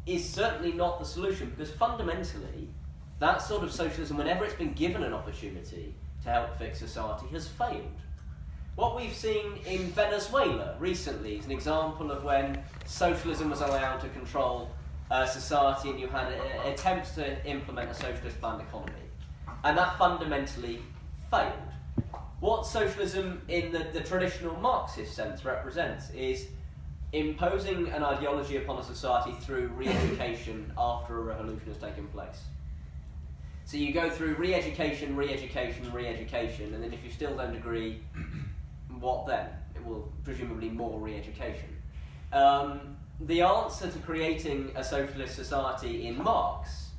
is certainly not the solution, because fundamentally that sort of socialism, whenever it's been given an opportunity to help fix society, has failed. What we've seen in Venezuela recently is an example of when socialism was allowed to control society, and you had attempts to implement a socialist planned economy, and that fundamentally failed. What socialism in the traditional Marxist sense represents is imposing an ideology upon a society through re-education after a revolution has taken place. So you go through re-education, re-education, re-education, and then if you still don't agree, what then? It will presumably more re-education. The answer to creating a socialist society in Marx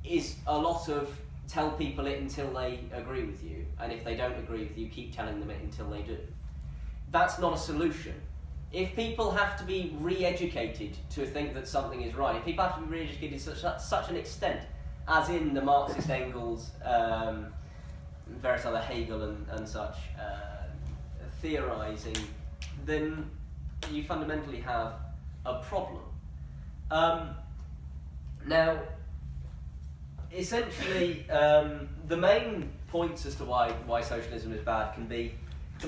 is a lot of tell people it until they agree with you, and if they don't agree with you, keep telling them it until they do. That's not a solution. If people have to be re-educated to think that something is right, if people have to be re-educated to such an extent, as in the Marxist Engels, various other Hegel and such, theorising, then you fundamentally have a problem. Now, essentially, the main points as to why socialism is bad can be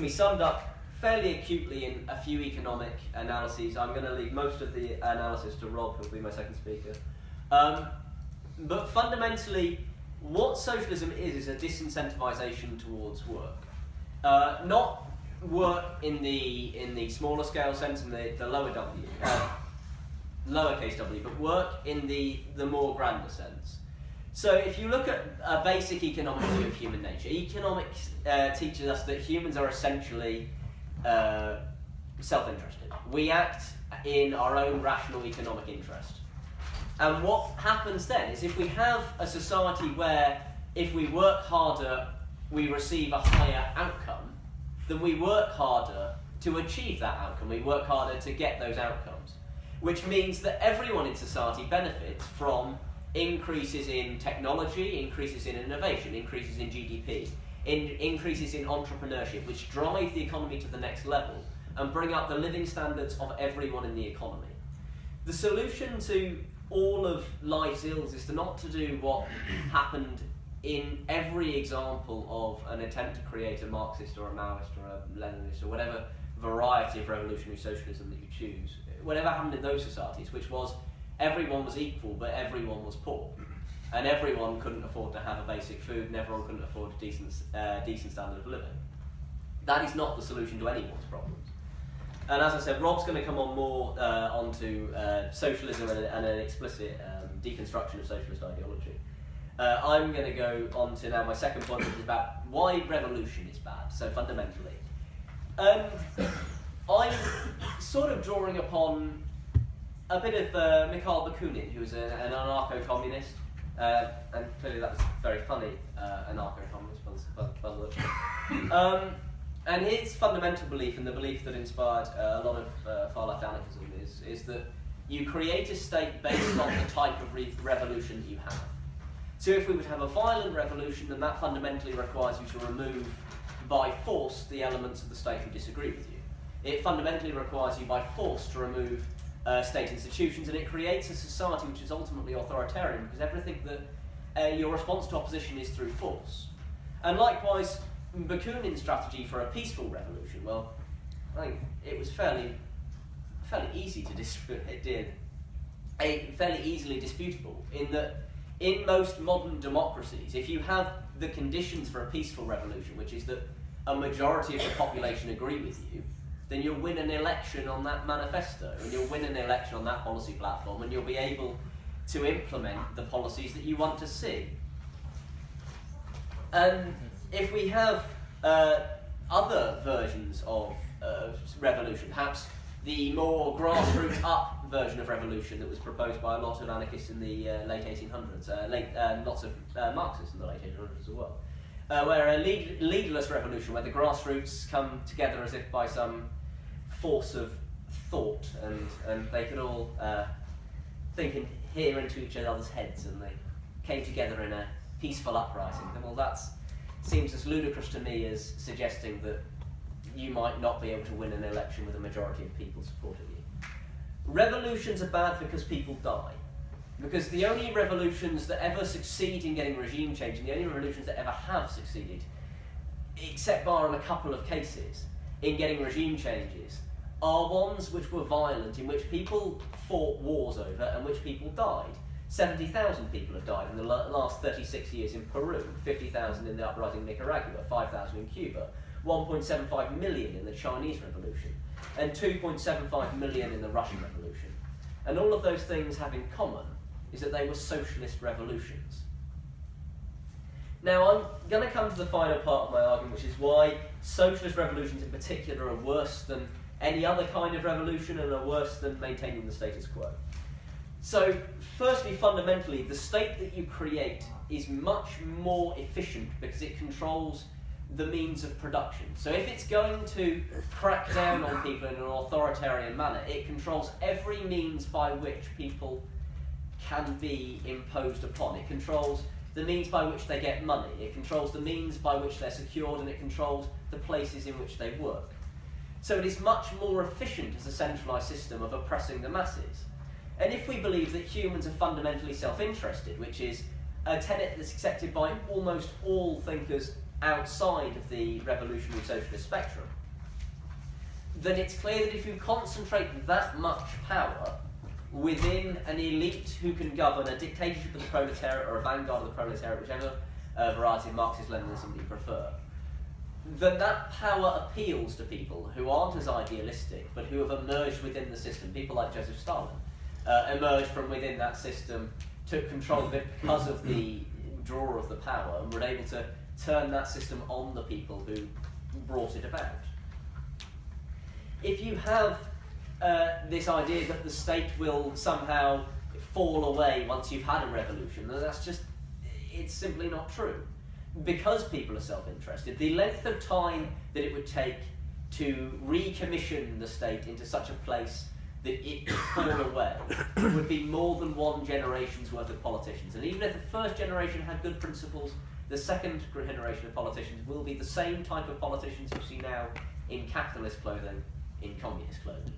summed up fairly acutely in a few economic analyses. I'm going to leave most of the analysis to Rob, who will be my second speaker. But fundamentally, what socialism is a disincentivization towards work. Not work in the smaller scale sense, in the lower W, lowercase w, but work in the more grander sense. So if you look at a basic economic view of human nature, economics teaches us that humans are essentially self-interested. We act in our own rational economic interest. And what happens then is if we have a society where if we work harder, we receive a higher outcome, then we work harder to achieve that outcome. We work harder to get those outcomes, which means that everyone in society benefits from increases in technology, increases in innovation, increases in GDP, increases in entrepreneurship, which drive the economy to the next level and bring up the living standards of everyone in the economy. The solution to all of life's ills is not to do what happened in every example of an attempt to create a Marxist or a Maoist or a Leninist or whatever variety of revolutionary socialism that you choose. Whatever happened in those societies, which was everyone was equal but everyone was poor. And everyone couldn't afford to have a basic food, and everyone couldn't afford a decent standard of living. That is not the solution to anyone's problems. And as I said, Rob's going to come on more onto socialism and an explicit deconstruction of socialist ideology. I'm going to go on to now my second point, which is about why revolution is bad, so fundamentally. I'm sort of drawing upon a bit of Mikhail Bakunin, who was an anarcho-communist, and clearly that was very funny, anarcho-communist, by the look. And his fundamental belief, and the belief that inspired a lot of far-left anarchism, is that you create a state based on the type of revolution that you have. So if we would have a violent revolution, then that fundamentally requires you to remove by force the elements of the state who disagree with you. It fundamentally requires you by force to remove state institutions, and it creates a society which is ultimately authoritarian, because everything that your response to opposition is through force. And likewise, Bakunin's strategy for a peaceful revolution, well, I think it was fairly easy to fairly easily disputable, in that in most modern democracies, if you have the conditions for a peaceful revolution, which is that a majority of the population agree with you, then you'll win an election on that manifesto, and you'll win an election on that policy platform, and you'll be able to implement the policies that you want to see. And if we have other versions of revolution, perhaps the more grassroots up version of revolution that was proposed by a lot of anarchists in the late 1800s, lots of Marxists in the late 1800s as well, where a leaderless revolution, where the grassroots come together as if by some force of thought, and they could all think and hear into each other's heads, and they came together in a peaceful uprising. Well, that seems as ludicrous to me as suggesting that you might not be able to win an election with a majority of people supporting you. revolutions are bad because people die. Because the only revolutions that ever succeed in getting regime change, and the only revolutions that ever have succeeded, except barring a couple of cases, in getting regime changes, are ones which were violent, in which people fought wars over and which people died. 70,000 people have died in the last 36 years in Peru, 50,000 in the uprising in Nicaragua, 5,000 in Cuba, 1.75 million in the Chinese Revolution, and 2.75 million in the Russian Revolution. And all of those things have in common is that they were socialist revolutions. Now I'm going to come to the final part of my argument, which is why socialist revolutions in particular are worse than any other kind of revolution and are worse than maintaining the status quo. So, firstly, fundamentally, the state that you create is much more efficient because it controls the means of production. So if it's going to crack down on people in an authoritarian manner, it controls every means by which people can be imposed upon. It controls the means by which they get money, it controls the means by which they're secured, and it controls the places in which they work. So it is much more efficient as a centralised system of oppressing the masses. And if we believe that humans are fundamentally self-interested, which is a tenet that's accepted by almost all thinkers outside of the revolutionary socialist spectrum, then it's clear that if you concentrate that much power within an elite who can govern a dictatorship of the proletariat or a vanguard of the proletariat, whichever variety of Marxist-Leninism you prefer, then that power appeals to people who aren't as idealistic, but who have emerged within the system. People like Joseph Stalin emerged from within that system, took control of it because of the draw of the power, and were able to turn that system on the people who brought it about. If you have this idea that the state will somehow fall away once you've had a revolution, then that's just, it's simply not true. Because people are self-interested, the length of time that it would take to recommission the state into such a place that it could fall away would be more than one generation's worth of politicians. And even if the first generation had good principles, the second generation of politicians will be the same type of politicians you see now in capitalist clothing, in communist clothing.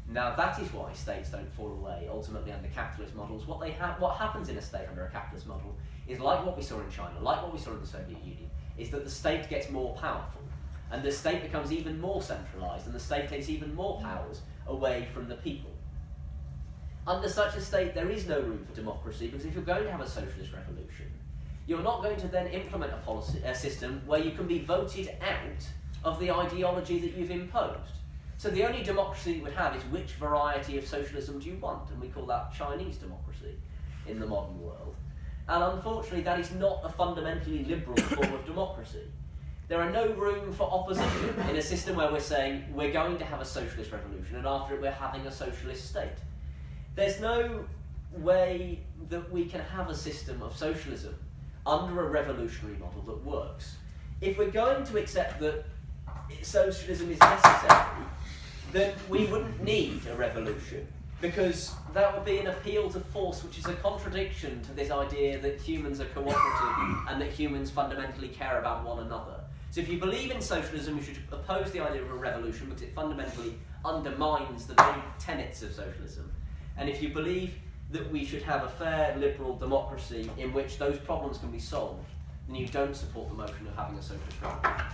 Now that is why states don't fall away ultimately under capitalist models. What happens in a state under a capitalist model is like what we saw in China, like what we saw in the Soviet Union, is that the state gets more powerful, and the state becomes even more centralised, and the state takes even more powers away from the people. Under such a state, there is no room for democracy, because if you're going to have a socialist revolution, you're not going to then implement a system where you can be voted out of the ideology that you've imposed. So the only democracy you would have is which variety of socialism do you want, and we call that Chinese democracy in the modern world. And unfortunately, that is not a fundamentally liberal form of democracy. There are no room for opposition in a system where we're saying we're going to have a socialist revolution and after it we're having a socialist state. There's no way that we can have a system of socialism under a revolutionary model that works. If we're going to accept that socialism is necessary, then we wouldn't need a revolution, because that would be an appeal to force, which is a contradiction to this idea that humans are cooperative and that humans fundamentally care about one another. So if you believe in socialism, you should oppose the idea of a revolution because it fundamentally undermines the very tenets of socialism. And if you believe that we should have a fair liberal democracy in which those problems can be solved, then you don't support the motion of having a socialist revolution.